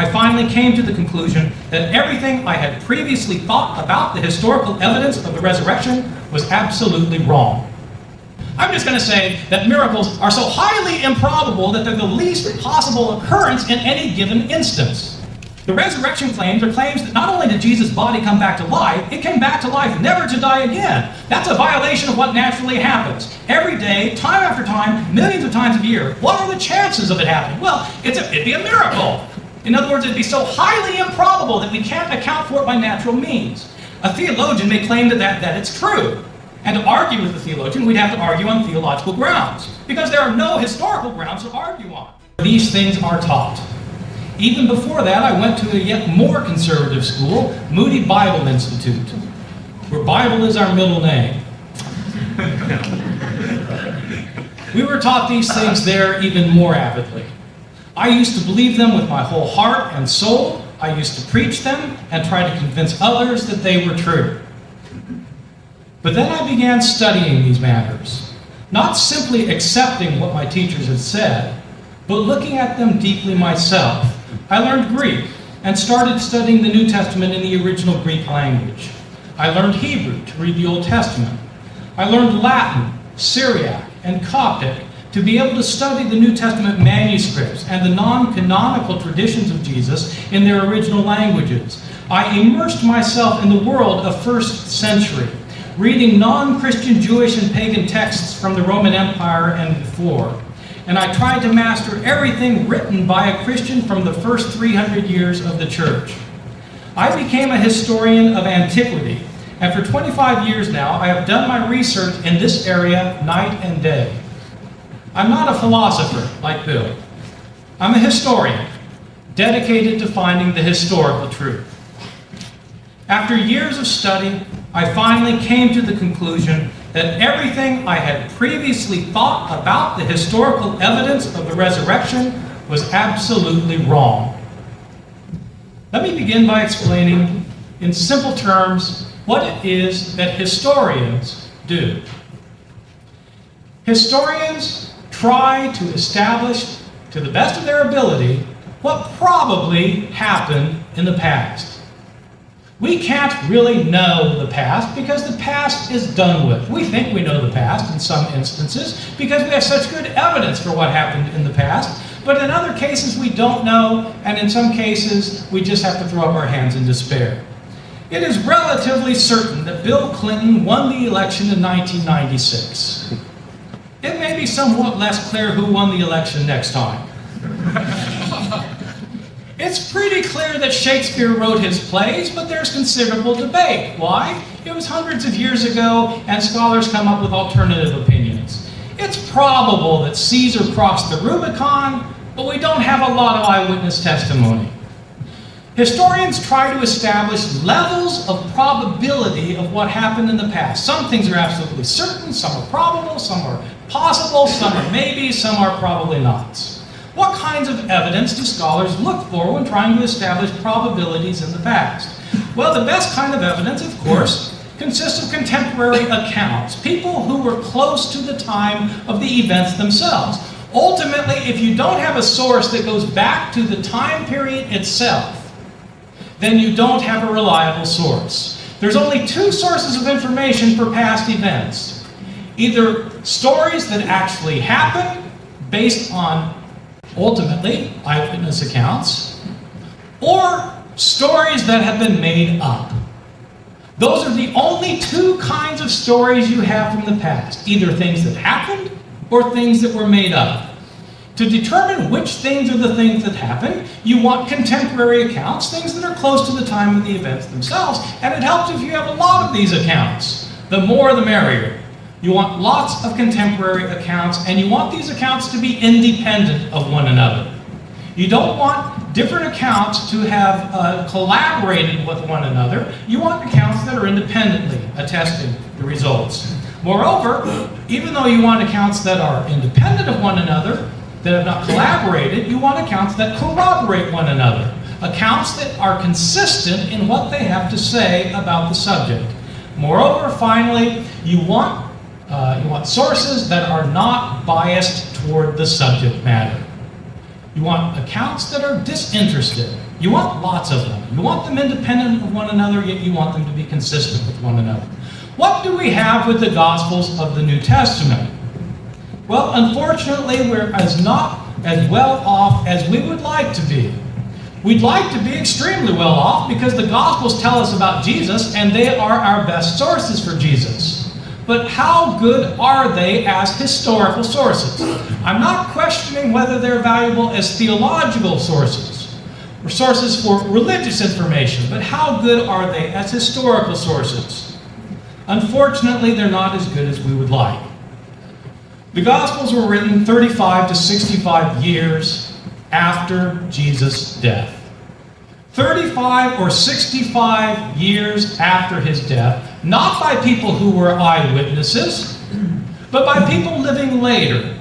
I finally came to the conclusion that everything I had previously thought about the historical evidence of the resurrection was absolutely wrong. I'm just going to say that miracles are so highly improbable that they're the least possible occurrence in any given instance. The resurrection claims are claims that not only did Jesus' body come back to life, it came back to life never to die again. That's a violation of what naturally happens. Every day, time after time, millions of times a year. What are the chances of it happening? Well, it'd be a miracle. In other words, it'd be so highly improbable that we can't account for it by natural means. A theologian may claim that it's true. And to argue with the theologian, we'd have to argue on theological grounds, because there are no historical grounds to argue on. These things are taught. Even before that, I went to a yet more conservative school, Moody Bible Institute, where Bible is our middle name. We were taught these things there even more avidly. I used to believe them with my whole heart and soul. I used to preach them and try to convince others that they were true. But then I began studying these matters, not simply accepting what my teachers had said, but looking at them deeply myself. I learned Greek and started studying the New Testament in the original Greek language. I learned Hebrew to read the Old Testament. I learned Latin, Syriac, and Coptic to be able to study the New Testament manuscripts and the non-canonical traditions of Jesus in their original languages. I immersed myself in the world of first century, reading non-Christian Jewish and pagan texts from the Roman Empire and before. And I tried to master everything written by a Christian from the first 300 years of the church. I became a historian of antiquity, and for 25 years now, I have done my research in this area night and day. I'm not a philosopher like Bill. I'm a historian, dedicated to finding the historical truth. After years of study, I finally came to the conclusion that everything I had previously thought about the historical evidence of the resurrection was absolutely wrong. Let me begin by explaining in simple terms what it is that historians do. Historians try to establish, to the best of their ability, what probably happened in the past. We can't really know the past because the past is done with. We think we know the past in some instances because we have such good evidence for what happened in the past. But in other cases we don't know, and in some cases we just have to throw up our hands in despair. It is relatively certain that Bill Clinton won the election in 1996. It may be somewhat less clear who won the election next time. It's pretty clear that Shakespeare wrote his plays, but there's considerable debate. Why? It was hundreds of years ago, and scholars come up with alternative opinions. It's probable that Caesar crossed the Rubicon, but we don't have a lot of eyewitness testimony. Historians try to establish levels of probability of what happened in the past. Some things are absolutely certain, some are probable, some are possible, some are maybe, some are probably not. What kinds of evidence do scholars look for when trying to establish probabilities in the past? Well, the best kind of evidence, of course, consists of contemporary accounts, people who were close to the time of the events themselves. Ultimately, if you don't have a source that goes back to the time period itself, then you don't have a reliable source. There's only two sources of information for past events. Either stories that actually happened, based on ultimately eyewitness accounts, or stories that have been made up. Those are the only two kinds of stories you have from the past, either things that happened or things that were made up. To determine which things are the things that happened, you want contemporary accounts, things that are close to the time of the events themselves, and it helps if you have a lot of these accounts. The more the merrier. You want lots of contemporary accounts, and you want these accounts to be independent of one another. You don't want different accounts to have collaborated with one another. You want accounts that are independently attesting the results. Moreover, even though you want accounts that are independent of one another, that have not collaborated, you want accounts that corroborate one another. Accounts that are consistent in what they have to say about the subject. Moreover, finally, you want sources that are not biased toward the subject matter. You want accounts that are disinterested. You want lots of them. You want them independent of one another, yet you want them to be consistent with one another. What do we have with the Gospels of the New Testament? Well, unfortunately, we're not as well off as we would like to be. We'd like to be extremely well off because the Gospels tell us about Jesus and they are our best sources for Jesus. But how good are they as historical sources? I'm not questioning whether they're valuable as theological sources or sources for religious information, but how good are they as historical sources? Unfortunately, they're not as good as we would like. The Gospels were written 35 to 65 years after Jesus' death. 35 or 65 years after his death, not by people who were eyewitnesses, but by people living later.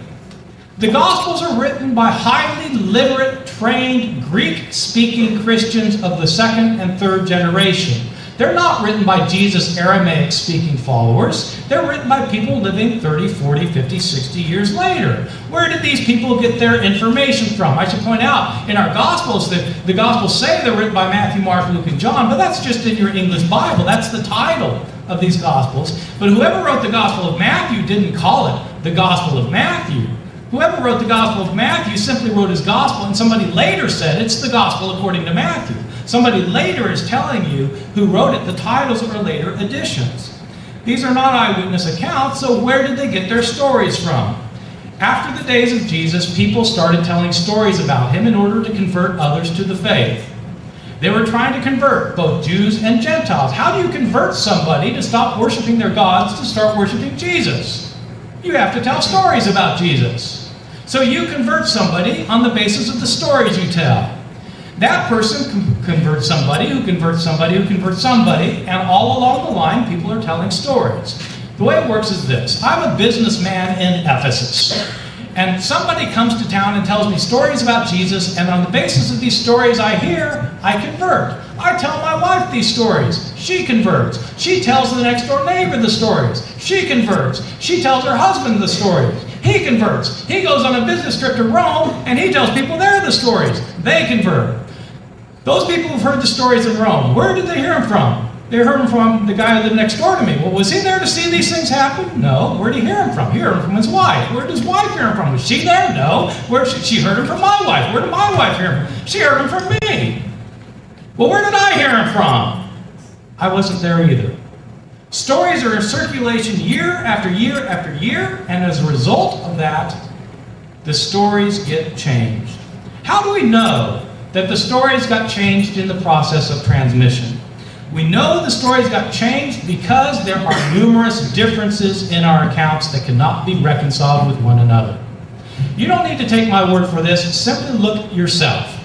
The Gospels are written by highly literate, trained, Greek-speaking Christians of the second and third generation. They're not written by Jesus' Aramaic-speaking followers. They're written by people living 30, 40, 50, 60 years later. Where did these people get their information from? I should point out, in our Gospels, the Gospels say they're written by Matthew, Mark, Luke, and John, but that's just in your English Bible. That's the title of these Gospels. But whoever wrote the Gospel of Matthew didn't call it the Gospel of Matthew. Whoever wrote the Gospel of Matthew simply wrote his Gospel, and somebody later said it's the Gospel according to Matthew. Somebody later is telling you who wrote it. The titles are later additions. These are not eyewitness accounts, so where did they get their stories from? After the days of Jesus, people started telling stories about him in order to convert others to the faith. They were trying to convert both Jews and Gentiles. How do you convert somebody to stop worshiping their gods to start worshiping Jesus? You have to tell stories about Jesus. So you convert somebody on the basis of the stories you tell. That person converts somebody who converts somebody who converts somebody, and all along the line, people are telling stories. The way it works is this. I'm a businessman in Ephesus, and somebody comes to town and tells me stories about Jesus, and on the basis of these stories I hear, I convert. I tell my wife these stories. She converts. She tells the next door neighbor the stories. She converts. She tells her husband the stories. He converts. He goes on a business trip to Rome, and he tells people there the stories. They convert. Those people who've heard the stories in Rome, where did they hear them from? They heard them from the guy who lived next door to me. Well, was he there to see these things happen? No. Where did he hear them from? He heard them from his wife. Where did his wife hear them from? Was she there? No. She heard them from my wife. Where did my wife hear them from? She heard them from me. Well, where did I hear them from? I wasn't there either. Stories are in circulation year after year after year, and as a result of that, the stories get changed. How do we know that the stories got changed in the process of transmission? We know the stories got changed because there are numerous differences in our accounts that cannot be reconciled with one another. You don't need to take my word for this, simply look yourself.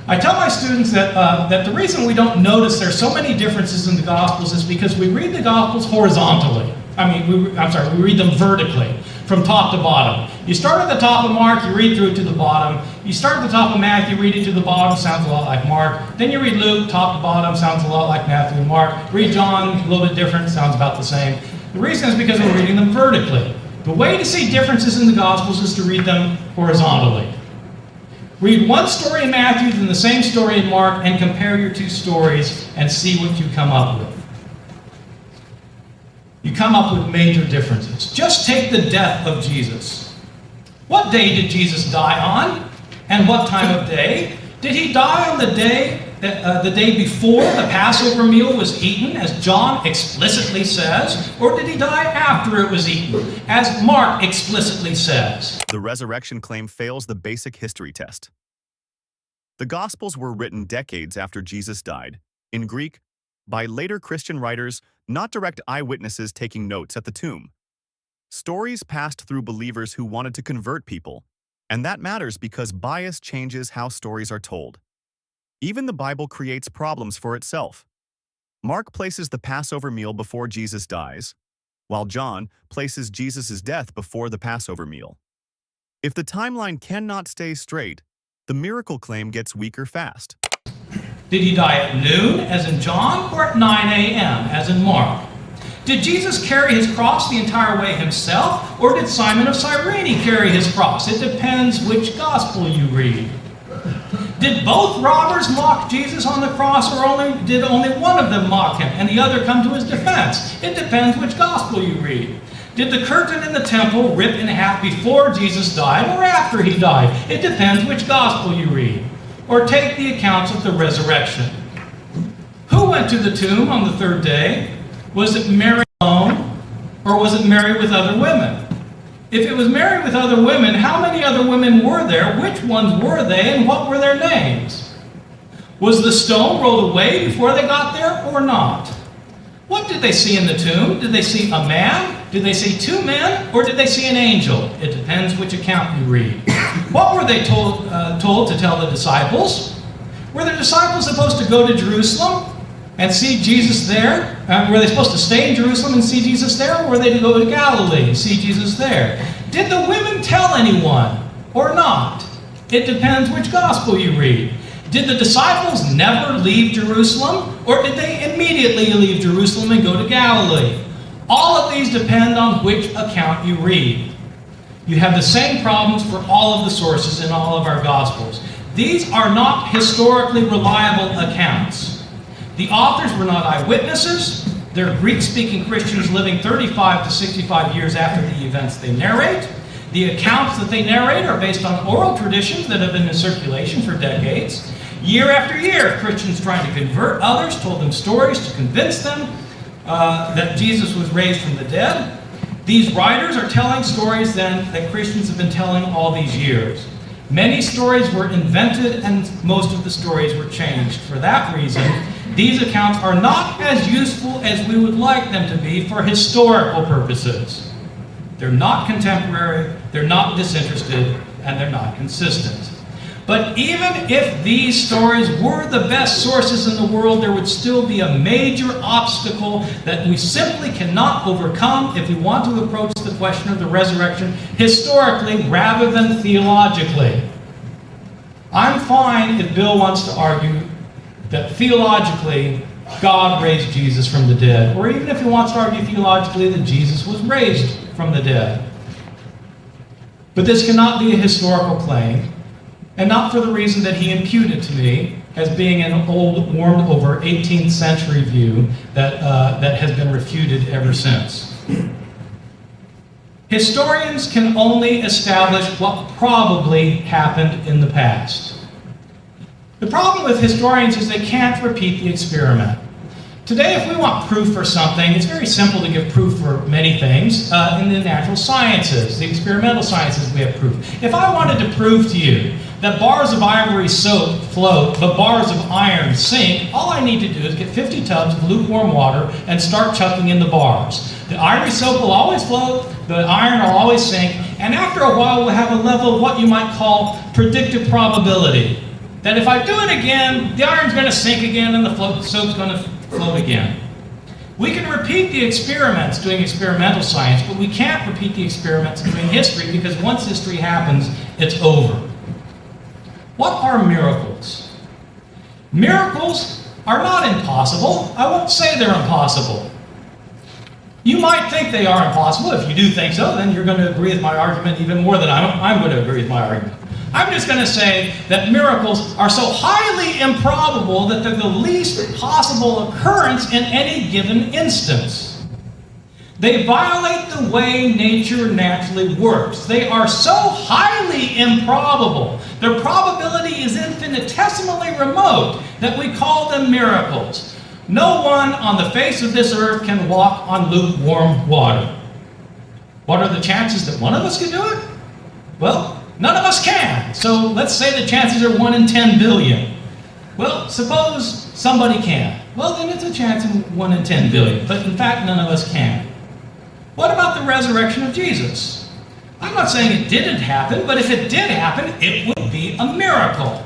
I tell my students that the reason we don't notice there's so many differences in the Gospels is because we read the Gospels horizontally. We read them vertically, from top to bottom. You start at the top of Mark, you read through to the bottom. You start at the top of Matthew, read it to the bottom, sounds a lot like Mark. Then you read Luke, top to bottom, sounds a lot like Matthew and Mark. Read John, a little bit different, sounds about the same. The reason is because we're reading them vertically. The way to see differences in the Gospels is to read them horizontally. Read one story in Matthew, then the same story in Mark, and compare your two stories and see what you come up with. You come up with major differences. Just take the death of Jesus. What day did Jesus die on? And what time of day? Did he die on the day before the Passover meal was eaten, as John explicitly says? Or did he die after it was eaten, as Mark explicitly says? The resurrection claim fails the basic history test. The Gospels were written decades after Jesus died, in Greek, by later Christian writers, not direct eyewitnesses taking notes at the tomb. Stories passed through believers who wanted to convert people, and that matters because bias changes how stories are told. Even the Bible creates problems for itself. Mark places the Passover meal before Jesus dies, while John places Jesus' death before the Passover meal. If the timeline cannot stay straight, the miracle claim gets weaker fast. Did he die at noon, as in John, or at 9 a.m., as in Mark? Did Jesus carry his cross the entire way himself, or did Simon of Cyrene carry his cross? It depends which gospel you read. Did both robbers mock Jesus on the cross, or did only one of them mock him and the other come to his defense? It depends which gospel you read. Did the curtain in the temple rip in half before Jesus died or after he died? It depends which gospel you read. Or take the accounts of the resurrection. Who went to the tomb on the third day? Was it Mary alone, or was it Mary with other women? If it was Mary with other women, how many other women were there? Which ones were they, and what were their names? Was the stone rolled away before they got there, or not? What did they see in the tomb? Did they see a man? Did they see two men? Or did they see an angel? It depends which account you read. What were they told to tell the disciples? Were the disciples supposed to go to Jerusalem and see Jesus there? Were they supposed to stay in Jerusalem and see Jesus there? Or were they to go to Galilee and see Jesus there? Did the women tell anyone or not? It depends which gospel you read. Did the disciples never leave Jerusalem? Or did they immediately leave Jerusalem and go to Galilee? All of these depend on which account you read. You have the same problems for all of the sources in all of our Gospels. These are not historically reliable accounts. The authors were not eyewitnesses. They're Greek-speaking Christians living 35 to 65 years after the events they narrate. The accounts that they narrate are based on oral traditions that have been in circulation for decades. Year after year, Christians trying to convert others told them stories to convince them that Jesus was raised from the dead. These writers are telling stories then that Christians have been telling all these years. Many stories were invented and most of the stories were changed. For that reason, these accounts are not as useful as we would like them to be for historical purposes. They're not contemporary, they're not disinterested, and they're not consistent. But even if these stories were the best sources in the world, there would still be a major obstacle that we simply cannot overcome if we want to approach the question of the resurrection historically rather than theologically. I'm fine if Bill wants to argue that theologically God raised Jesus from the dead, or even if he wants to argue theologically that Jesus was raised from the dead. But this cannot be a historical claim, and not for the reason that he imputed to me as being an old, warmed over 18th century view that has been refuted ever since. Historians can only establish what probably happened in the past. The problem with historians is they can't repeat the experiment. Today, if we want proof for something, it's very simple to give proof for many things. In the natural sciences, the experimental sciences, we have proof. If I wanted to prove to you that bars of ivory soap float, but bars of iron sink, all I need to do is get 50 tubs of lukewarm water and start chucking in the bars. The ivory soap will always float, the iron will always sink, and after a while we'll have a level of what you might call predictive probability. That if I do it again, the iron's going to sink again and the soap's going to float again. We can repeat the experiments doing experimental science, but we can't repeat the experiments doing history because once history happens, it's over. What are miracles? Miracles are not impossible. I won't say they're impossible. You might think they are impossible. If you do think so, then you're going to agree with my argument even more than I'm going to agree with my argument. I'm just going to say that miracles are so highly improbable that they're the least possible occurrence in any given instance. They violate the way nature naturally works. They are so highly improbable, their probability is infinitesimally remote, that we call them miracles. No one on the face of this earth can walk on lukewarm water. What are the chances that one of us can do it? Well, none of us can. So let's say the chances are 1 in 10 billion. Well, suppose somebody can. Well, then it's a chance in 1 in 10 billion. But in fact, none of us can. What about the resurrection of Jesus? I'm not saying it didn't happen, but if it did happen, it would be a miracle.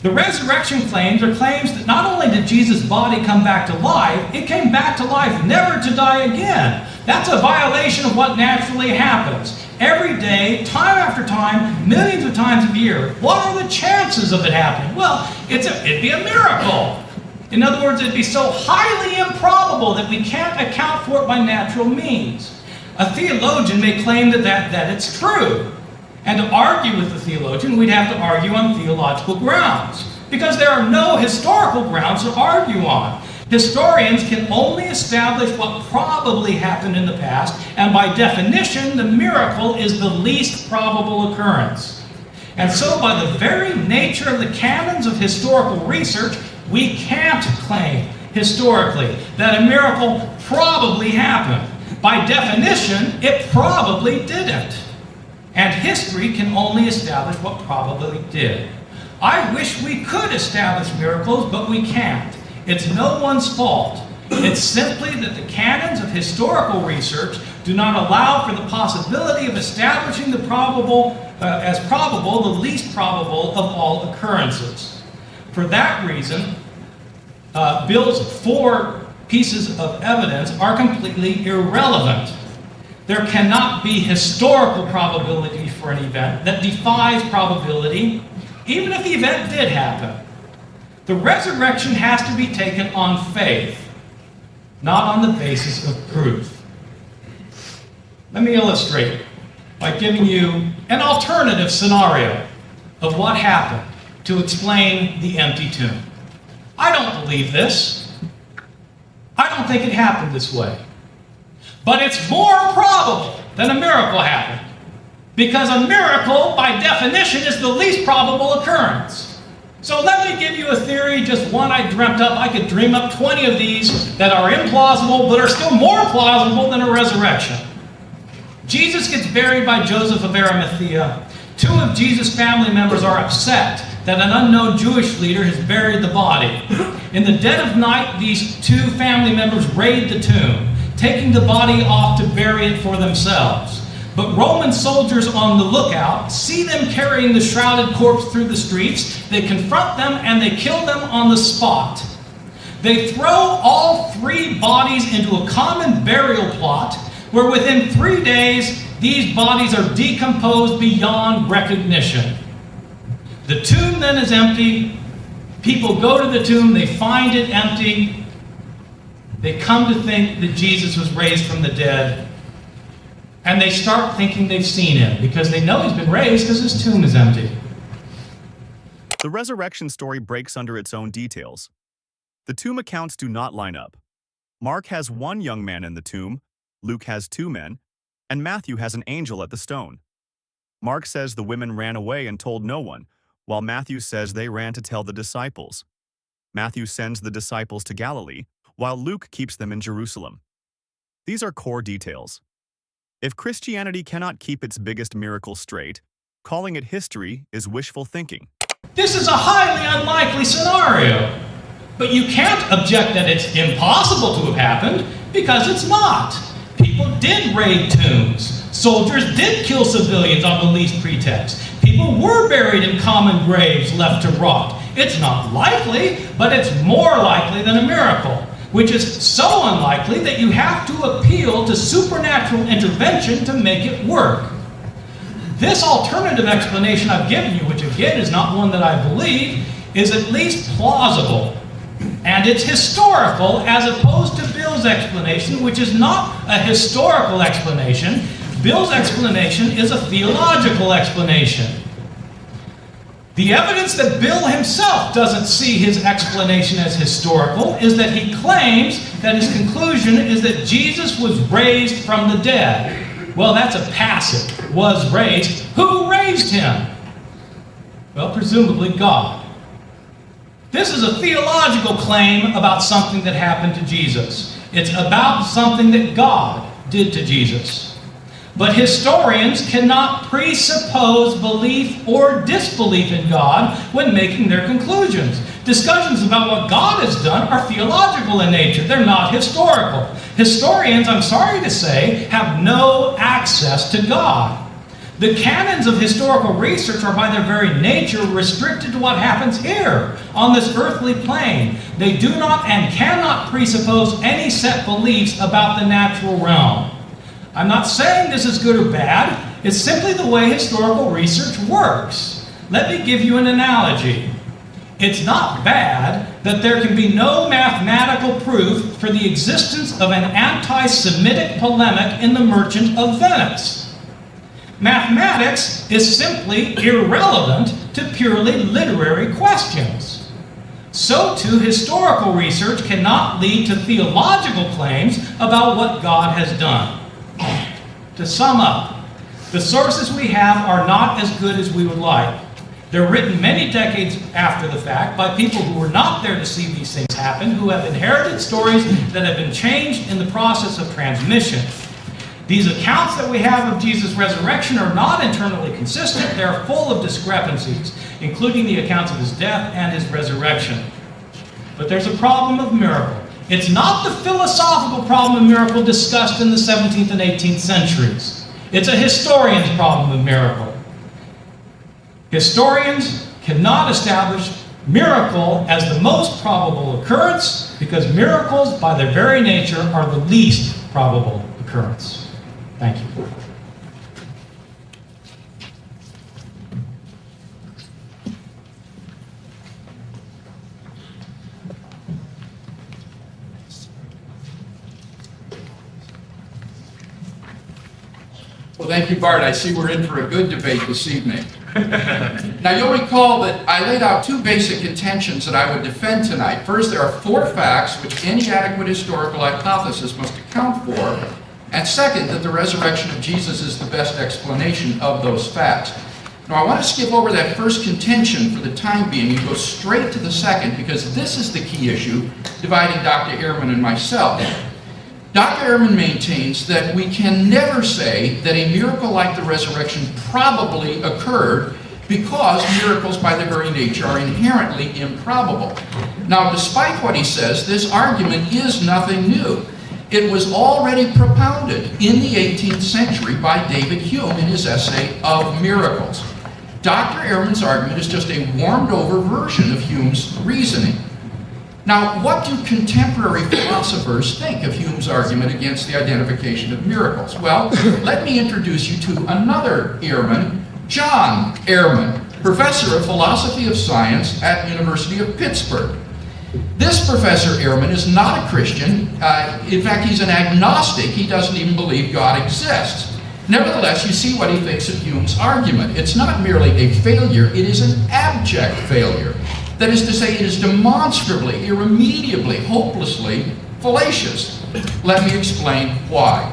The resurrection claims are claims that not only did Jesus' body come back to life, it came back to life never to die again. That's a violation of what naturally happens. Every day, time after time, millions of times a year. What are the chances of it happening? Well, it'd be a miracle. In other words, it'd be so highly improbable that we can't account for it by natural means. A theologian may claim that it's true. And to argue with the theologian, we'd have to argue on theological grounds, because there are no historical grounds to argue on. Historians can only establish what probably happened in the past, and by definition, the miracle is the least probable occurrence. And so, by the very nature of the canons of historical research, we can't claim historically that a miracle probably happened. By definition, it probably didn't. And history can only establish what probably did. I wish we could establish miracles, but we can't. It's no one's fault. It's simply that the canons of historical research do not allow for the possibility of establishing the as probable, the least probable of all occurrences. For that reason, Bill's 4 pieces of evidence are completely irrelevant. There cannot be historical probability for an event that defies probability, even if the event did happen. The resurrection has to be taken on faith, not on the basis of proof. Let me illustrate by giving you an alternative scenario of what happened to explain the empty tomb. I don't believe this. I don't think it happened this way. But it's more probable than a miracle happened, because a miracle, by definition, is the least probable occurrence. So let me give you a theory, just one I dreamt up. I could dream up 20 of these that are implausible, but are still more plausible than a resurrection. Jesus gets buried by Joseph of Arimathea. 2 of Jesus' family members are upset that an unknown Jewish leader has buried the body. In the dead of night, these 2 family members raid the tomb, taking the body off to bury it for themselves. But Roman soldiers on the lookout see them carrying the shrouded corpse through the streets. They confront them and they kill them on the spot. They throw all 3 bodies into a common burial plot, where within 3 days these bodies are decomposed beyond recognition. The tomb then is empty. People go to the tomb, they find it empty. They come to think that Jesus was raised from the dead. And they start thinking they've seen him, because they know he's been raised because his tomb is empty. The resurrection story breaks under its own details. The tomb accounts do not line up. Mark has 1 young man in the tomb, Luke has 2 men, and Matthew has an angel at the stone. Mark says the women ran away and told no one, while Matthew says they ran to tell the disciples. Matthew sends the disciples to Galilee, while Luke keeps them in Jerusalem. These are core details. If Christianity cannot keep its biggest miracle straight, calling it history is wishful thinking. This is a highly unlikely scenario. But you can't object that it's impossible to have happened, because it's not. People did raid tombs. Soldiers did kill civilians on the least pretext. People were buried in common graves left to rot. It's not likely, but it's more likely than a miracle, which is so unlikely that you have to appeal to supernatural intervention to make it work. This alternative explanation I've given you, which again is not one that I believe, is at least plausible. And it's historical, as opposed to Bill's explanation, which is not a historical explanation. Bill's explanation is a theological explanation. The evidence that Bill himself doesn't see his explanation as historical is that he claims that his conclusion is that Jesus was raised from the dead. Well, that's a passive, was raised. Who raised him? Well, presumably God. This is a theological claim about something that happened to Jesus. It's about something that God did to Jesus. But historians cannot presuppose belief or disbelief in God when making their conclusions. Discussions about what God has done are theological in nature. They're not historical. Historians, I'm sorry to say, have no access to God. The canons of historical research are by their very nature restricted to what happens here on this earthly plane. They do not and cannot presuppose any set beliefs about the natural realm. I'm not saying this is good or bad. It's simply the way historical research works. Let me give you an analogy. It's not bad that there can be no mathematical proof for the existence of an anti-Semitic polemic in The Merchant of Venice. Mathematics is simply irrelevant to purely literary questions. So too, historical research cannot lead to theological claims about what God has done. To sum up, the sources we have are not as good as we would like. They're written many decades after the fact by people who were not there to see these things happen, who have inherited stories that have been changed in the process of transmission. These accounts that we have of Jesus' resurrection are not internally consistent. They're full of discrepancies, including the accounts of his death and his resurrection. But there's a problem of miracle. It's not the philosophical problem of miracle discussed in the 17th and 18th centuries. It's a historian's problem of miracle. Historians cannot establish miracle as the most probable occurrence because miracles, by their very nature, are the least probable occurrence. Thank you. Well, thank you, Bart. I see we're in for a good debate this evening. Now, you'll recall that I laid out two basic contentions that I would defend tonight. First, there are 4 facts which any adequate historical hypothesis must account for. And second, that the resurrection of Jesus is the best explanation of those facts. Now, I want to skip over that first contention for the time being and go straight to the second, because this is the key issue dividing Dr. Ehrman and myself. Dr. Ehrman maintains that we can never say that a miracle like the resurrection probably occurred because miracles by their very nature are inherently improbable. Now, despite what he says, this argument is nothing new. It was already propounded in the 18th century by David Hume in his essay of Miracles. Dr. Ehrman's argument is just a warmed-over version of Hume's reasoning. Now, what do contemporary philosophers think of Hume's argument against the identification of miracles? Well, let me introduce you to another Ehrman, John Ehrman, professor of philosophy of science at University of Pittsburgh. This Professor Ehrman is not a Christian. In fact, he's an agnostic. He doesn't even believe God exists. Nevertheless, you see what he thinks of Hume's argument. It's not merely a failure, it is an abject failure. That is to say, it is demonstrably, irremediably, hopelessly fallacious. Let me explain why.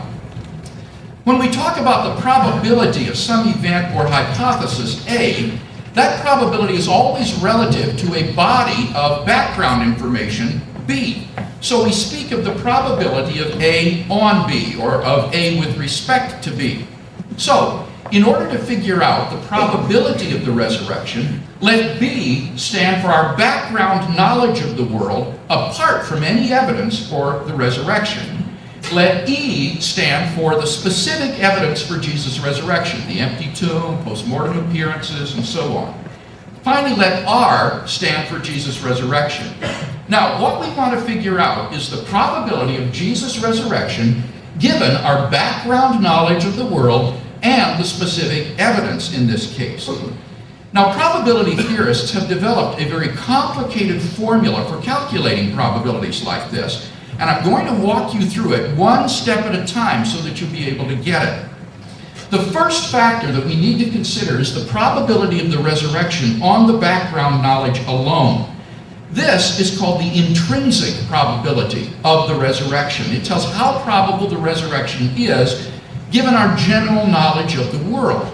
When we talk about the probability of some event or hypothesis A, that probability is always relative to a body of background information, B. So we speak of the probability of A on B, or of A with respect to B. So, in order to figure out the probability of the resurrection, let B stand for our background knowledge of the world apart from any evidence for the resurrection. Let E stand for the specific evidence for Jesus' resurrection, the empty tomb, post-mortem appearances, and so on. Finally, let R stand for Jesus' resurrection. Now, what we want to figure out is the probability of Jesus' resurrection given our background knowledge of the world and the specific evidence in this case. Now, probability theorists have developed a very complicated formula for calculating probabilities like this, and I'm going to walk you through it one step at a time so that you'll be able to get it. The first factor that we need to consider is the probability of the resurrection on the background knowledge alone. This is called the intrinsic probability of the resurrection. It tells how probable the resurrection is given our general knowledge of the world.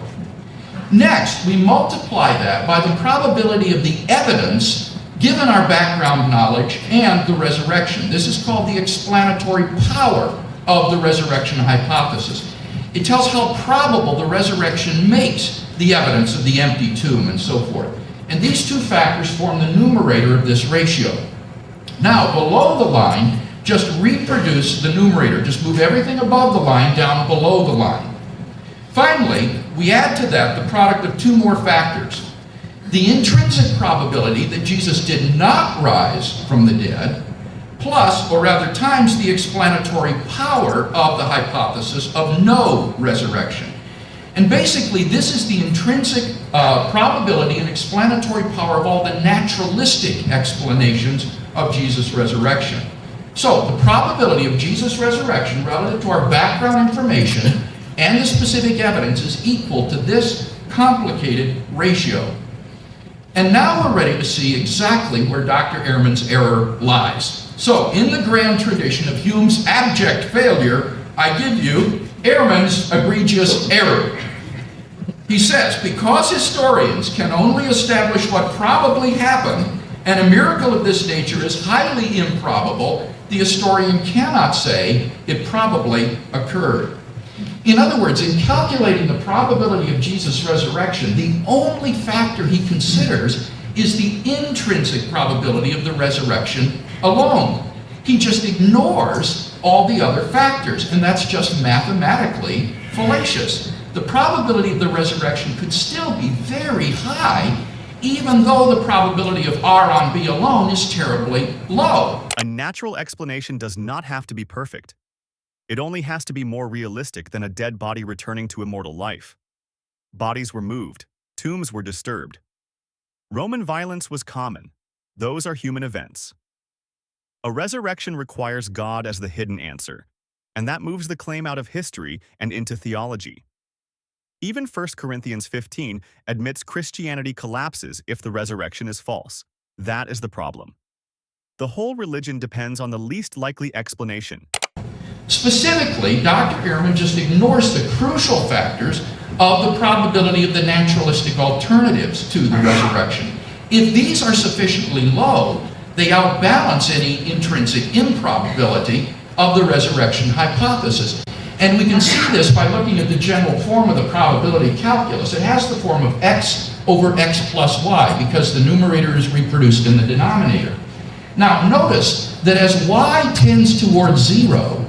Next, we multiply that by the probability of the evidence given our background knowledge and the resurrection. This is called the explanatory power of the resurrection hypothesis. It tells how probable the resurrection makes the evidence of the empty tomb and so forth. And these two factors form the numerator of this ratio. Now, below the line, just reproduce the numerator. Just move everything above the line down below the line. Finally, we add to that the product of two more factors. The intrinsic probability that Jesus did not rise from the dead, plus, or rather times, the explanatory power of the hypothesis of no resurrection. And basically, this is the intrinsic probability and explanatory power of all the naturalistic explanations of Jesus' resurrection. So, the probability of Jesus' resurrection relative to our background information and the specific evidence is equal to this complicated ratio. And now we're ready to see exactly where Dr. Ehrman's error lies. So, in the grand tradition of Hume's abject failure, I give you Ehrman's egregious error. He says, because historians can only establish what probably happened, and a miracle of this nature is highly improbable, the historian cannot say it probably occurred. In other words, in calculating the probability of Jesus' resurrection, the only factor he considers is the intrinsic probability of the resurrection alone. He just ignores all the other factors, and that's just mathematically fallacious. The probability of the resurrection could still be very high, even though the probability of R on B alone is terribly low. A natural explanation does not have to be perfect. It only has to be more realistic than a dead body returning to immortal life. Bodies were moved, tombs were disturbed. Roman violence was common. Those are human events. A resurrection requires God as the hidden answer, and that moves the claim out of history and into theology. Even 1 Corinthians 15 admits Christianity collapses if the resurrection is false. That is the problem. The whole religion depends on the least likely explanation. Specifically, Dr. Ehrman just ignores the crucial factors of the probability of the naturalistic alternatives to the resurrection. If these are sufficiently low, they outbalance any intrinsic improbability of the resurrection hypothesis. And we can see this by looking at the general form of the probability calculus. It has the form of x over x plus y because the numerator is reproduced in the denominator. Now notice that as y tends toward 0,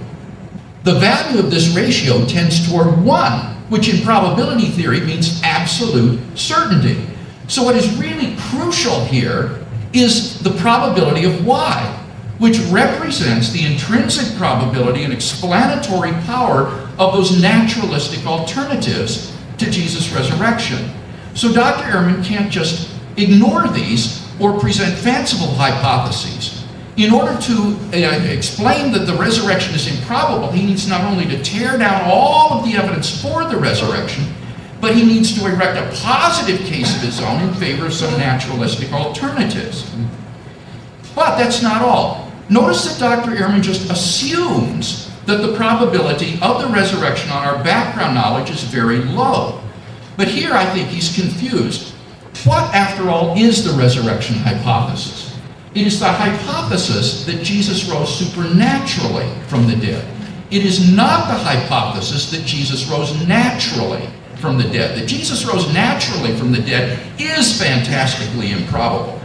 the value of this ratio tends toward 1, which in probability theory means absolute certainty. So what is really crucial here is the probability of y, which represents the intrinsic probability and explanatory power of those naturalistic alternatives to Jesus' resurrection. So Dr. Ehrman can't just ignore these or present fanciful hypotheses. In order to explain that the resurrection is improbable, he needs not only to tear down all of the evidence for the resurrection, but he needs to erect a positive case of his own in favor of some naturalistic alternatives. But that's not all. Notice that Dr. Ehrman just assumes that the probability of the resurrection on our background knowledge is very low. But here I think he's confused. What, after all, is the resurrection hypothesis? It is the hypothesis that Jesus rose supernaturally from the dead. It is not the hypothesis that Jesus rose naturally from the dead. That Jesus rose naturally from the dead is fantastically improbable.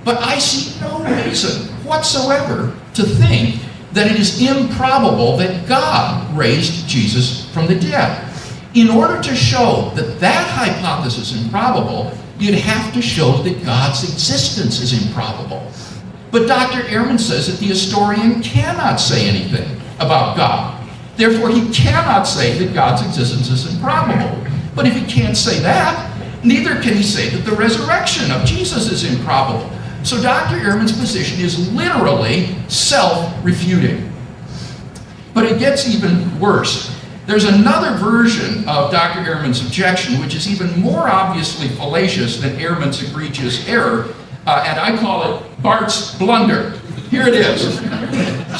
But I see no reason whatsoever to think that it is improbable that God raised Jesus from the dead. In order to show that that hypothesis is improbable, you'd have to show that God's existence is improbable. But Dr. Ehrman says that the historian cannot say anything about God. Therefore, he cannot say that God's existence is improbable. But if he can't say that, neither can he say that the resurrection of Jesus is improbable. So Dr. Ehrman's position is literally self-refuting. But it gets even worse. There's another version of Dr. Ehrman's objection, which is even more obviously fallacious than Ehrman's egregious error, and I call it Bart's blunder. Here it is.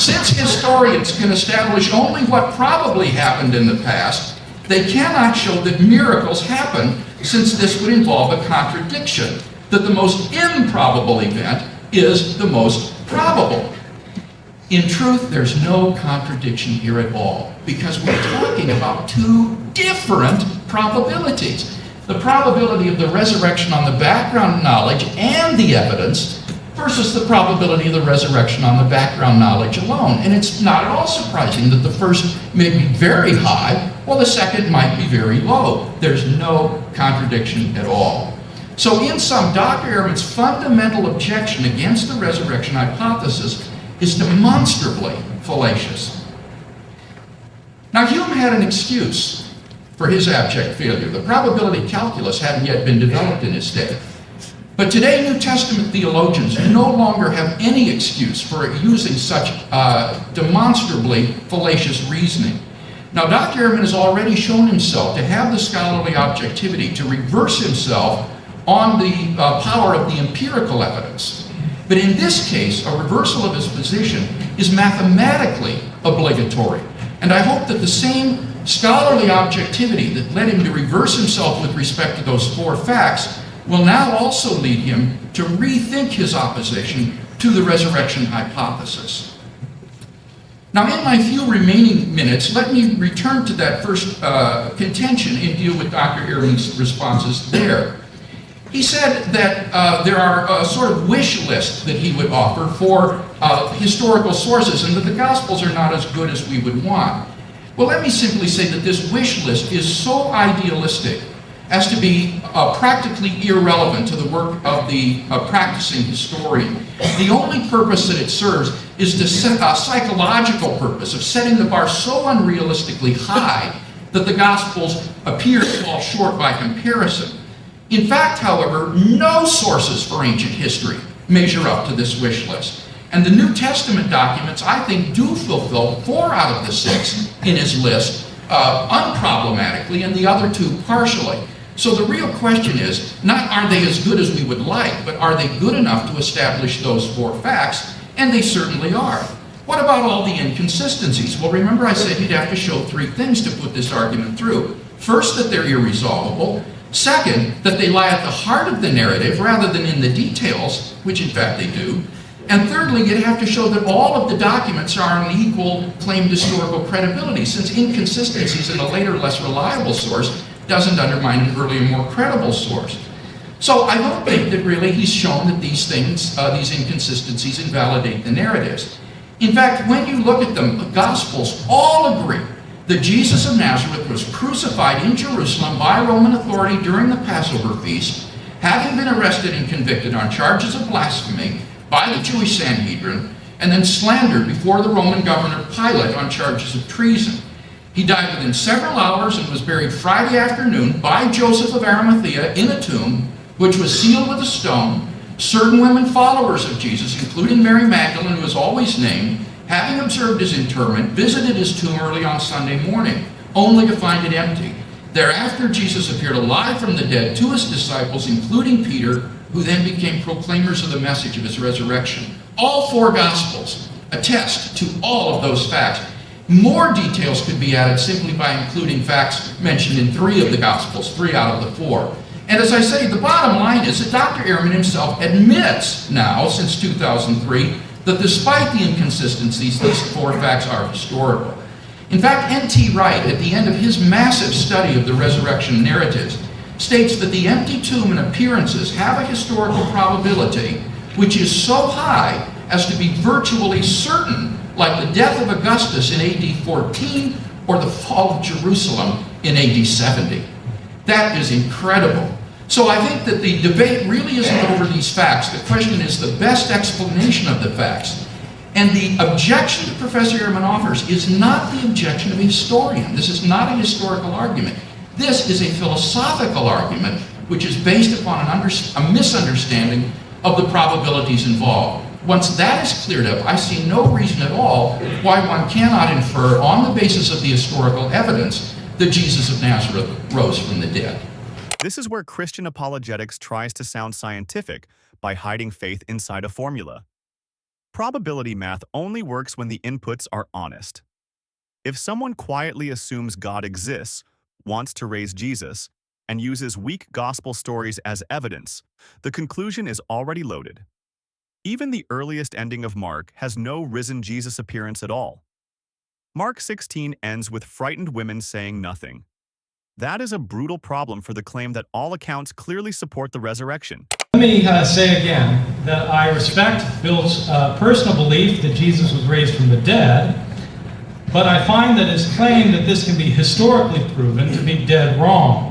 Since historians can establish only what probably happened in the past, they cannot show that miracles happen, since this would involve a contradiction, that the most improbable event is the most probable. In truth, there's no contradiction here at all, because we're talking about two different probabilities. The probability of the resurrection on the background knowledge and the evidence versus the probability of the resurrection on the background knowledge alone. And it's not at all surprising that the first may be very high, while the second might be very low. There's no contradiction at all. So in sum, Dr. Ehrman's fundamental objection against the resurrection hypothesis is demonstrably fallacious. Now, Hume had an excuse for his abject failure. The probability calculus hadn't yet been developed in his day. But today, New Testament theologians no longer have any excuse for using such demonstrably fallacious reasoning. Now, Dr. Ehrman has already shown himself to have the scholarly objectivity to reverse himself on the power of the empirical evidence. But in this case, a reversal of his position is mathematically obligatory. And I hope that the same scholarly objectivity that led him to reverse himself with respect to those 4 facts will now also lead him to rethink his opposition to the resurrection hypothesis. Now, in my few remaining minutes, let me return to that first contention and deal with Dr. Ehrman's responses there. He said that there are a sort of wish list that he would offer for historical sources and that the Gospels are not as good as we would want. Well, let me simply say that this wish list is so idealistic as to be practically irrelevant to the work of the practicing historian. The only purpose that it serves is to set a psychological purpose of setting the bar so unrealistically high that the Gospels appear to fall short by comparison. In fact, however, no sources for ancient history measure up to this wish list. And the New Testament documents, I think, do fulfill 4 out of the 6 in his list unproblematically, and the other 2 partially. So the real question is, not are they as good as we would like, but are they good enough to establish those 4 facts? And they certainly are. What about all the inconsistencies? Well, remember I said you'd have to show 3 things to put this argument through. First, that they're irresolvable. Second, that they lie at the heart of the narrative rather than in the details, which in fact they do. And thirdly, you'd have to show that all of the documents are on equal claimed historical credibility, since inconsistencies in a later, less reliable source doesn't undermine an earlier, more credible source. So I don't think that really he's shown that these things, these inconsistencies, invalidate the narratives. In fact, when you look at them, the Gospels all agree that Jesus of Nazareth was crucified in Jerusalem by Roman authority during the Passover feast, having been arrested and convicted on charges of blasphemy by the Jewish Sanhedrin, and then slandered before the Roman governor Pilate on charges of treason. He died within several hours and was buried Friday afternoon by Joseph of Arimathea in a tomb, which was sealed with a stone. Certain women followers of Jesus, including Mary Magdalene, who is always named, having observed his interment, visited his tomb early on Sunday morning, only to find it empty. Thereafter, Jesus appeared alive from the dead to his disciples, including Peter, who then became proclaimers of the message of his resurrection. All 4 Gospels attest to all of those facts. More details could be added simply by including facts mentioned in 3 of the Gospels, 3 out of the 4. And as I say, the bottom line is that Dr. Ehrman himself admits now, since 2003, that despite the inconsistencies, these 4 facts are historical. In fact, N.T. Wright, at the end of his massive study of the resurrection narratives, states that the empty tomb and appearances have a historical probability which is so high as to be virtually certain, like the death of Augustus in AD 14 or the fall of Jerusalem in AD 70. That is incredible. So I think that the debate really isn't over these facts. The question is the best explanation of the facts. And the objection that Professor Ehrman offers is not the objection of a historian. This is not a historical argument. This is a philosophical argument which is based upon a misunderstanding of the probabilities involved. Once that is cleared up, I see no reason at all why one cannot infer on the basis of the historical evidence that Jesus of Nazareth rose from the dead. This is where Christian apologetics tries to sound scientific by hiding faith inside a formula. Probability math only works when the inputs are honest. If someone quietly assumes God exists, wants to raise Jesus, and uses weak gospel stories as evidence, the conclusion is already loaded. Even the earliest ending of Mark has no risen Jesus appearance at all. Mark 16 ends with frightened women saying nothing. That is a brutal problem for the claim that all accounts clearly support the resurrection. Let me say again that I respect Bill's personal belief that Jesus was raised from the dead, but I find that his claim that this can be historically proven to be dead wrong.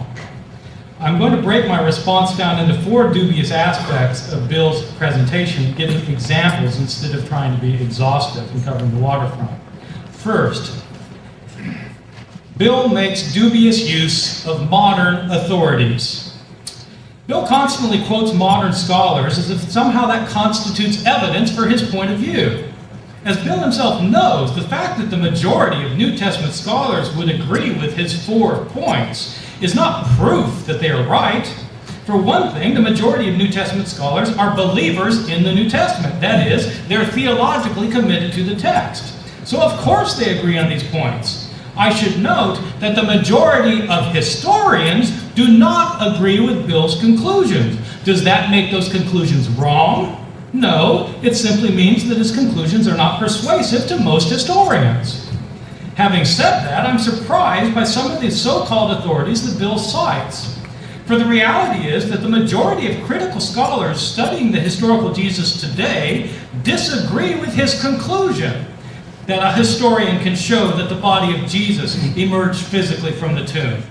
I'm going to break my response down into 4 dubious aspects of Bill's presentation, giving examples instead of trying to be exhaustive and covering the waterfront. First, Bill makes dubious use of modern authorities. Bill constantly quotes modern scholars as if somehow that constitutes evidence for his point of view. As Bill himself knows, the fact that the majority of New Testament scholars would agree with his 4 points is not proof that they are right. For one thing, the majority of New Testament scholars are believers in the New Testament. That is, they're theologically committed to the text. So of course they agree on these points. I should note that the majority of historians do not agree with Bill's conclusions. Does that make those conclusions wrong? No, it simply means that his conclusions are not persuasive to most historians. Having said that, I'm surprised by some of the so-called authorities that Bill cites. For the reality is that the majority of critical scholars studying the historical Jesus today disagree with his conclusion that a historian can show that the body of Jesus emerged physically from the tomb.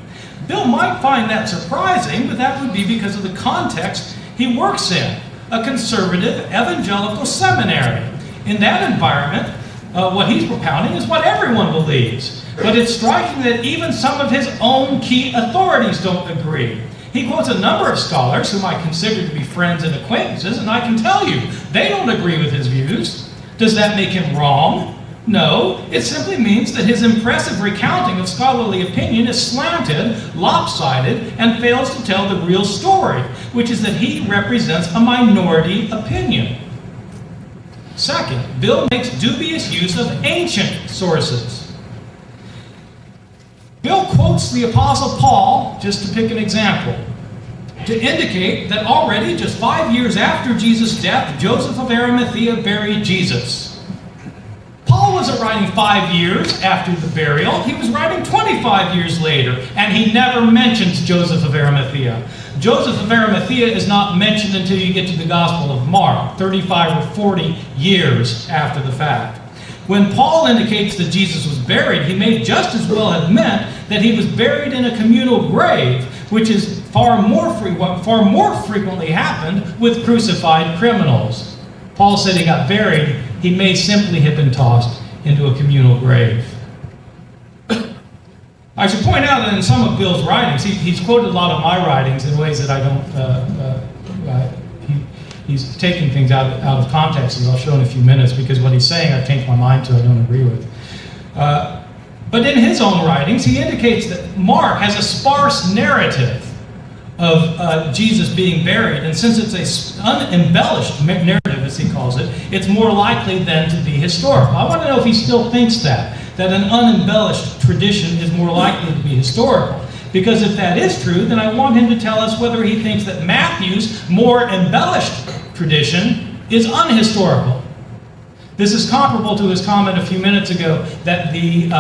Bill might find that surprising, but that would be because of the context he works in, a conservative evangelical seminary. In that environment, what he's propounding is what everyone believes. But it's striking that even some of his own key authorities don't agree. He quotes a number of scholars whom I consider to be friends and acquaintances, and I can tell you, they don't agree with his views. Does that make him wrong? No, it simply means that his impressive recounting of scholarly opinion is slanted, lopsided, and fails to tell the real story, which is that he represents a minority opinion. Second, Bill makes dubious use of ancient sources. Bill quotes the Apostle Paul, just to pick an example, to indicate that already just 5 years after Jesus' death, Joseph of Arimathea buried Jesus. Paul wasn't writing 5 years after the burial. He was writing 25 years later, and he never mentions Joseph of Arimathea. Joseph of Arimathea is not mentioned until you get to the Gospel of Mark, 35 or 40 years after the fact. When Paul indicates that Jesus was buried, he may just as well have meant that he was buried in a communal grave, which is far more frequently happened with crucified criminals. Paul said he got buried. He may simply have been tossed into a communal grave. I should point out that in some of Bill's writings, he's quoted a lot of my writings in ways that I don't, he's taking things out of context, as I'll show in a few minutes, because what he's saying I've changed my mind to, I don't agree with. But in his own writings, he indicates that Mark has a sparse narrative of Jesus being buried, and since it's an unembellished narrative, as he calls it, it's more likely then to be historical. I want to know if he still thinks that an unembellished tradition is more likely to be historical. Because if that is true, then I want him to tell us whether he thinks that Matthew's more embellished tradition is unhistorical. This is comparable to his comment a few minutes ago that the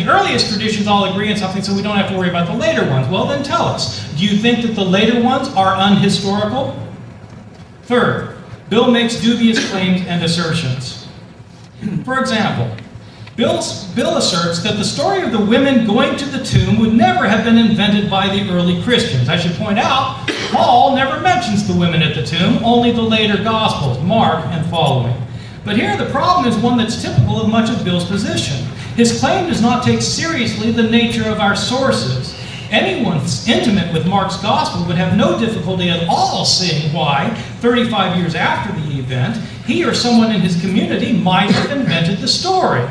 earliest traditions all agree on something, so we don't have to worry about the later ones. Well, then tell us. Do you think that the later ones are unhistorical? Third, Bill makes dubious claims and assertions. For example, Bill asserts that the story of the women going to the tomb would never have been invented by the early Christians. I should point out, Paul never mentions the women at the tomb, only the later Gospels, Mark and following. But here the problem is one that's typical of much of Bill's position. His claim does not take seriously the nature of our sources. Anyone intimate with Mark's Gospel would have no difficulty at all seeing why, 35 years after the event, he or someone in his community might have invented the story.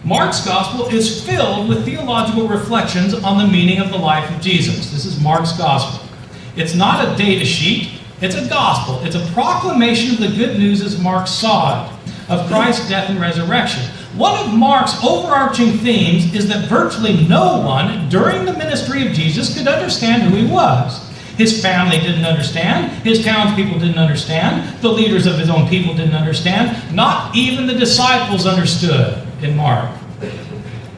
Mark's Gospel is filled with theological reflections on the meaning of the life of Jesus. This is Mark's Gospel. It's not a data sheet. It's a gospel. It's a proclamation of the good news as Mark saw it, of Christ's death and resurrection. One of Mark's overarching themes is that virtually no one during the ministry of Jesus could understand who he was. His family didn't understand. His townspeople didn't understand. The leaders of his own people didn't understand. Not even the disciples understood in Mark.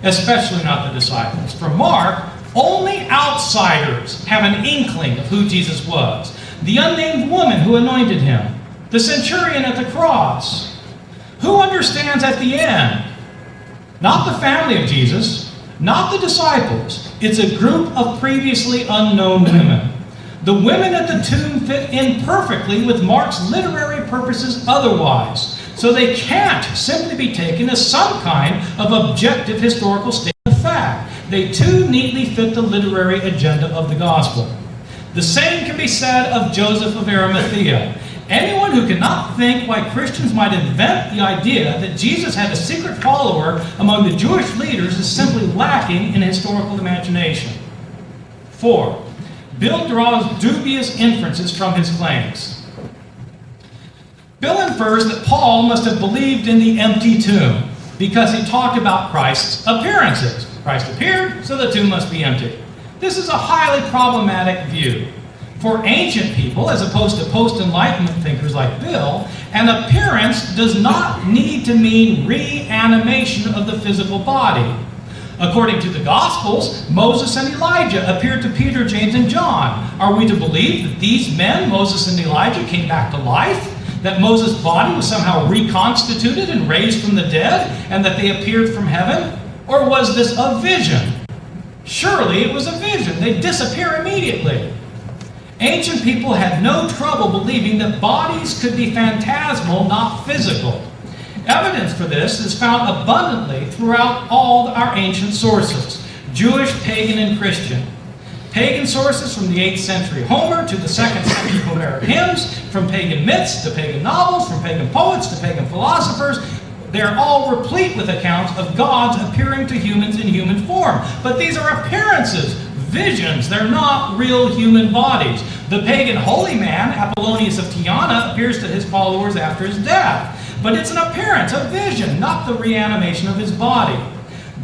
Especially not the disciples. For Mark, only outsiders have an inkling of who Jesus was. The unnamed woman who anointed him. The centurion at the cross. Who understands at the end? Not the family of Jesus, not the disciples. It's a group of previously unknown women. The women at the tomb fit in perfectly with Mark's literary purposes otherwise, so they can't simply be taken as some kind of objective historical statement of fact. They too neatly fit the literary agenda of the gospel. The same can be said of Joseph of Arimathea. Anyone who cannot think why Christians might invent the idea that Jesus had a secret follower among the Jewish leaders is simply lacking in historical imagination. 4. Bill draws dubious inferences from his claims. Bill infers that Paul must have believed in the empty tomb because he talked about Christ's appearances. Christ appeared, so the tomb must be empty. This is a highly problematic view. For ancient people, as opposed to post-Enlightenment thinkers like Bill, an appearance does not need to mean reanimation of the physical body. According to the Gospels, Moses and Elijah appeared to Peter, James, and John. Are we to believe that these men, Moses and Elijah, came back to life? That Moses' body was somehow reconstituted and raised from the dead, and that they appeared from heaven? Or was this a vision? Surely it was a vision. They disappear immediately. Ancient people had no trouble believing that bodies could be phantasmal, not physical. Evidence for this is found abundantly throughout all our ancient sources, Jewish, pagan, and Christian. Pagan sources from the 8th century Homer to the 2nd century Homeric hymns, from pagan myths to pagan novels, from pagan poets to pagan philosophers, they're all replete with accounts of gods appearing to humans in human form. But these are appearances, visions. They're not real human bodies. The pagan holy man, Apollonius of Tyana, appears to his followers after his death. But it's an appearance, a vision, not the reanimation of his body.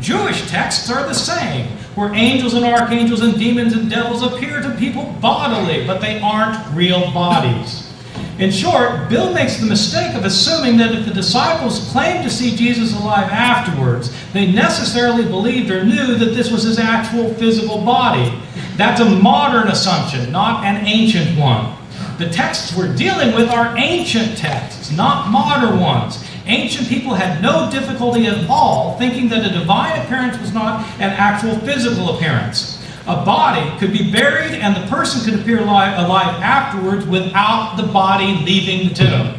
Jewish texts are the same, where angels and archangels and demons and devils appear to people bodily, but they aren't real bodies. In short, Bill makes the mistake of assuming that if the disciples claimed to see Jesus alive afterwards, they necessarily believed or knew that this was his actual physical body. That's a modern assumption, not an ancient one. The texts we're dealing with are ancient texts, not modern ones. Ancient people had no difficulty at all thinking that a divine appearance was not an actual physical appearance. A body could be buried and the person could appear alive afterwards without the body leaving the tomb.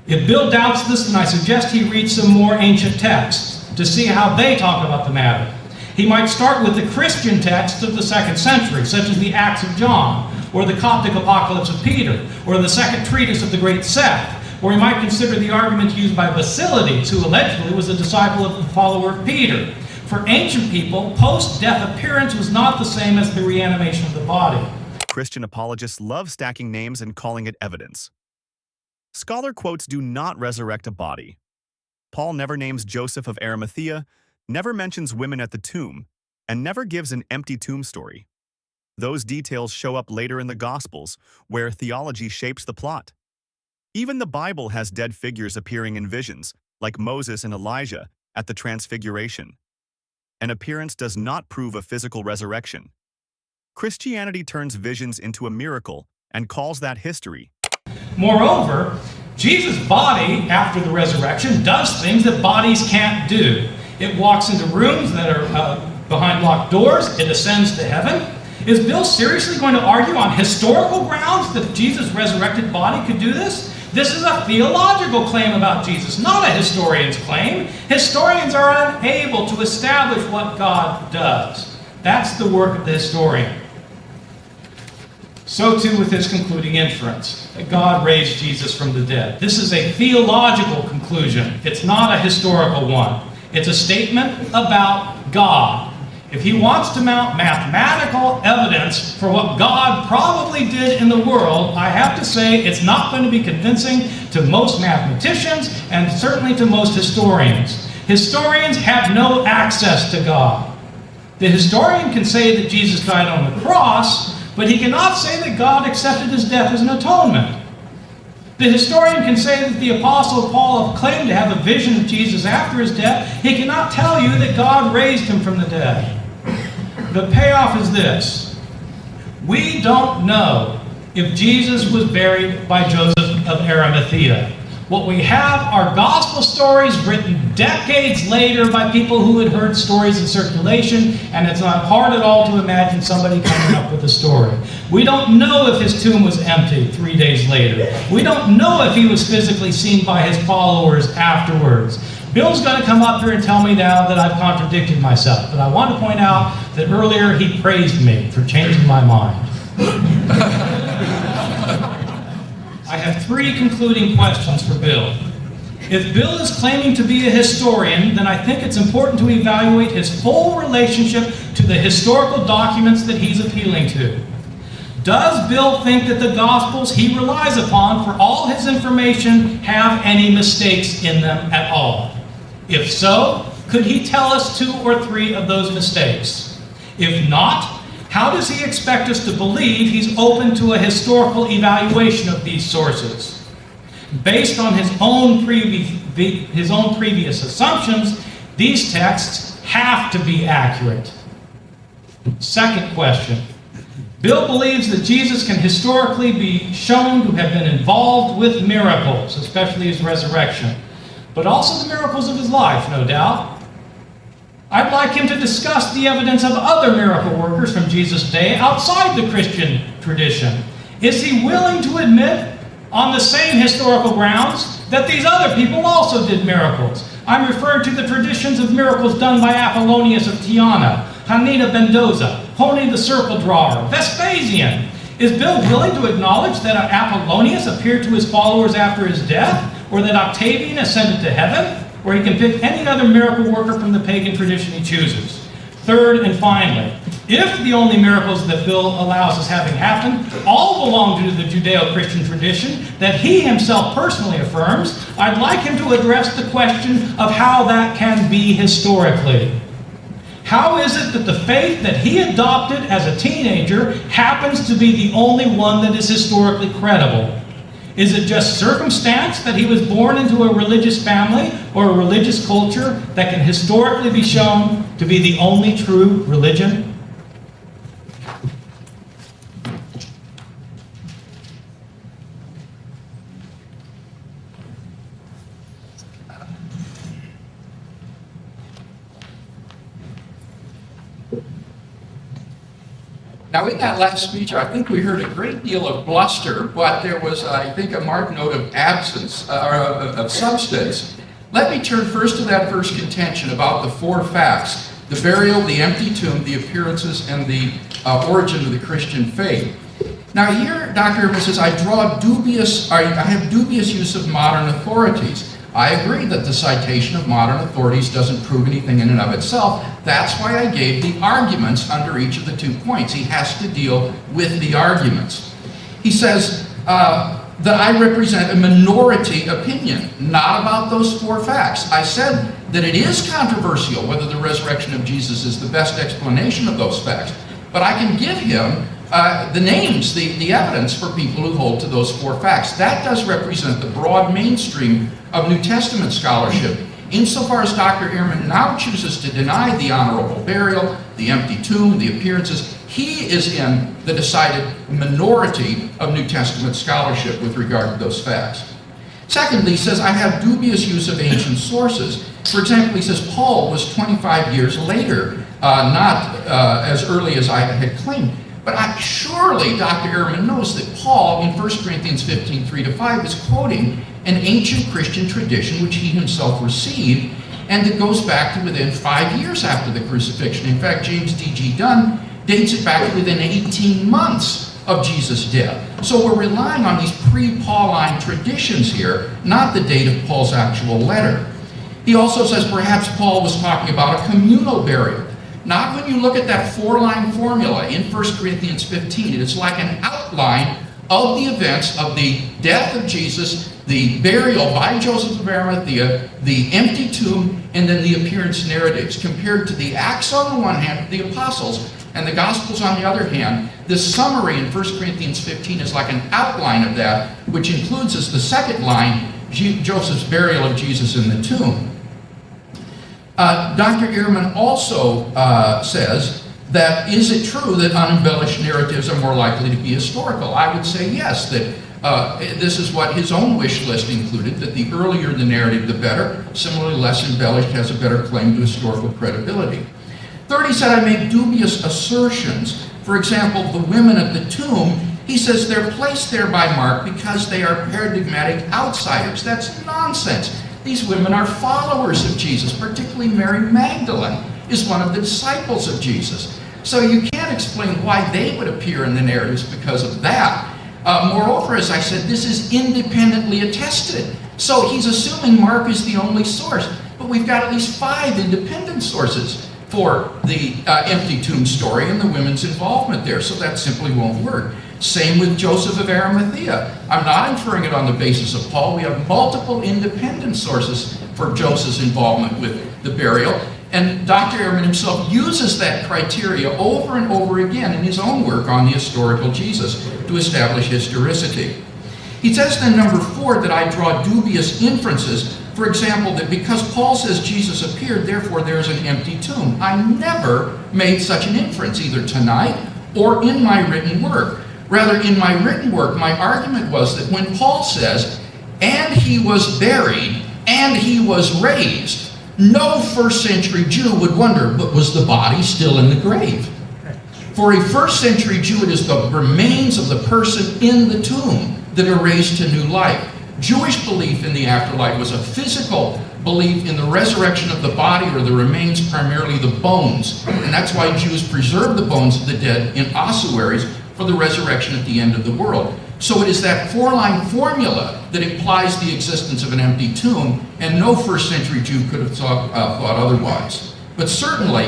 If Bill doubts this, then I suggest he read some more ancient texts to see how they talk about the matter. He might start with the Christian texts of the 2nd century, such as the Acts of John, or the Coptic Apocalypse of Peter, or the second treatise of the Great Seth, or he might consider the arguments used by Basilides, who allegedly was a disciple of the follower of Peter. For ancient people, post-death appearance was not the same as the reanimation of the body. Christian apologists love stacking names and calling it evidence. Scholar quotes do not resurrect a body. Paul never names Joseph of Arimathea, never mentions women at the tomb, and never gives an empty tomb story. Those details show up later in the Gospels, where theology shapes the plot. Even the Bible has dead figures appearing in visions, like Moses and Elijah at the Transfiguration. An appearance does not prove a physical resurrection. Christianity turns visions into a miracle and calls that history. Moreover, Jesus' body, after the resurrection, does things that bodies can't do. It walks into rooms that are behind locked doors. It ascends to heaven. Is Bill seriously going to argue on historical grounds that Jesus' resurrected body could do this? This is a theological claim about Jesus, not a historian's claim. Historians are unable to establish what God does. That's the work of the historian. So too with his concluding inference, that God raised Jesus from the dead. This is a theological conclusion. It's not a historical one. It's a statement about God. If he wants to mount mathematical evidence for what God probably did in the world, I have to say it's not going to be convincing to most mathematicians and certainly to most historians. Historians have no access to God. The historian can say that Jesus died on the cross, but he cannot say that God accepted his death as an atonement. The historian can say that the Apostle Paul claimed to have a vision of Jesus after his death. He cannot tell you that God raised him from the dead. The payoff is this. We don't know if Jesus was buried by Joseph of Arimathea. What we have are gospel stories written decades later by people who had heard stories in circulation, and it's not hard at all to imagine somebody coming up with a story. We don't know if his tomb was empty 3 days later. We don't know if he was physically seen by his followers afterwards. Bill's going to come up here and tell me now that I've contradicted myself, but I want to point out that earlier he praised me for changing my mind. I have 3 concluding questions for Bill. If Bill is claiming to be a historian, then I think it's important to evaluate his full relationship to the historical documents that he's appealing to. Does Bill think that the Gospels he relies upon for all his information have any mistakes in them at all? If so, could he tell us 2 or 3 of those mistakes? If not, how does he expect us to believe he's open to a historical evaluation of these sources? Based on his own previous assumptions, these texts have to be accurate. Second question. Bill believes that Jesus can historically be shown to have been involved with miracles, especially his resurrection, but also the miracles of his life, no doubt. I'd like him to discuss the evidence of other miracle workers from Jesus' day outside the Christian tradition. Is he willing to admit, on the same historical grounds, that these other people also did miracles? I'm referring to the traditions of miracles done by Apollonius of Tyana, Hanina Mendoza, Honi the Circle Drawer, Vespasian. Is Bill willing to acknowledge that Apollonius appeared to his followers after his death, or that Octavian ascended to heaven, or he can pick any other miracle worker from the pagan tradition he chooses? Third and finally, if the only miracles that Bill allows as having happened all belong to the Judeo-Christian tradition that he himself personally affirms, I'd like him to address the question of how that can be historically. How is it that the faith that he adopted as a teenager happens to be the only one that is historically credible? Is it just circumstance that he was born into a religious family or a religious culture that can historically be shown to be the only true religion? Now, in that last speech, I think we heard a great deal of bluster, but there was, I think, a marked note of absence, or of substance. Let me turn first to that first contention about the 4 facts: the burial, the empty tomb, the appearances, and the origin of the Christian faith. Now here, Dr. Ehrman says, I have dubious use of modern authorities. I agree that the citation of modern authorities doesn't prove anything in and of itself. That's why I gave the arguments under each of the 2 points. He has to deal with the arguments. He says that I represent a minority opinion, not about those 4 facts. I said that it is controversial whether the resurrection of Jesus is the best explanation of those facts. But I can give him the names, the evidence for people who hold to those 4 facts. That does represent the broad mainstream of New Testament scholarship. Insofar as Dr. Ehrman now chooses to deny the honorable burial, the empty tomb, the appearances, he is in the decided minority of New Testament scholarship with regard to those facts. Secondly, he says, I have dubious use of ancient sources. For example, he says Paul was 25 years later, not as early as I had claimed. But surely Dr. Ehrman knows that Paul, in 1 Corinthians 15, 3-5, is quoting an ancient Christian tradition which he himself received, and that goes back to within 5 years after the crucifixion. In fact, James D.G. Dunn dates it back to within 18 months of Jesus' death. So we're relying on these pre-Pauline traditions here, not the date of Paul's actual letter. He also says perhaps Paul was talking about a communal burial. Not when you look at that 4-line formula in 1 Corinthians 15. It is like an outline of the events of the death of Jesus, the burial by Joseph of Arimathea, the empty tomb, and then the appearance narratives. Compared to the Acts on the one hand, the apostles, and the Gospels on the other hand, this summary in 1 Corinthians 15 is like an outline of that, which includes as the second line, Joseph's burial of Jesus in the tomb. Dr. Ehrman also says that is it true that unembellished narratives are more likely to be historical? I would say yes, that this is what his own wish list included, that the earlier the narrative, the better. Similarly, less embellished has a better claim to historical credibility. Third, he said I make dubious assertions. For example, the women at the tomb, he says they're placed there by Mark because they are paradigmatic outsiders. That's nonsense. These women are followers of Jesus, particularly Mary Magdalene is one of the disciples of Jesus. So you can't explain why they would appear in the narratives because of that. Moreover, as I said, this is independently attested. So he's assuming Mark is the only source, but we've got at least 5 independent sources for the empty tomb story and the women's involvement there, so that simply won't work. Same with Joseph of Arimathea. I'm not inferring it on the basis of Paul. We have multiple independent sources for Joseph's involvement with the burial, and Dr. Ehrman himself uses that criteria over and over again in his own work on the historical Jesus to establish historicity. He says then, number 4, that I draw dubious inferences. For example, that because Paul says Jesus appeared, therefore there is an empty tomb. I never made such an inference, either tonight or in my written work. Rather, in my written work, my argument was that when Paul says, and he was buried, and he was raised, no first century Jew would wonder, but was the body still in the grave? For a first century Jew, it is the remains of the person in the tomb that are raised to new life. Jewish belief in the afterlife was a physical belief in the resurrection of the body, or the remains, primarily the bones. And that's why Jews preserve the bones of the dead in ossuaries for the resurrection at the end of the world. So it is that 4-line formula that implies the existence of an empty tomb, and no first century Jew could have thought otherwise. But certainly,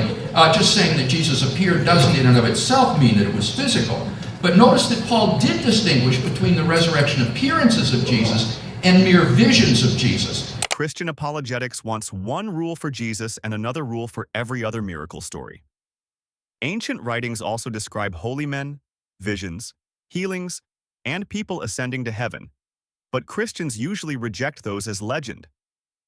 just saying that Jesus appeared doesn't in and of itself mean that it was physical. But notice that Paul did distinguish between the resurrection appearances of Jesus and mere visions of Jesus. Christian apologetics wants one rule for Jesus and another rule for every other miracle story. Ancient writings also describe holy men, visions, healings, and people ascending to heaven, but Christians usually reject those as legend.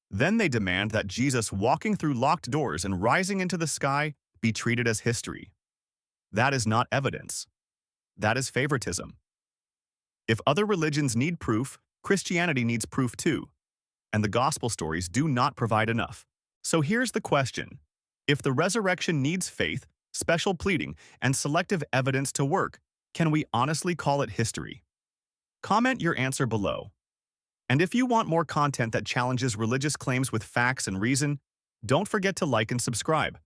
Then they demand that Jesus walking through locked doors and rising into the sky be treated as history. That is not evidence. That is favoritism. If other religions need proof, Christianity needs proof too, and the gospel stories do not provide enough. So here's the question. If the resurrection needs faith, special pleading, and selective evidence to work, can we honestly call it history? Comment your answer below. And if you want more content that challenges religious claims with facts and reason, don't forget to like and subscribe.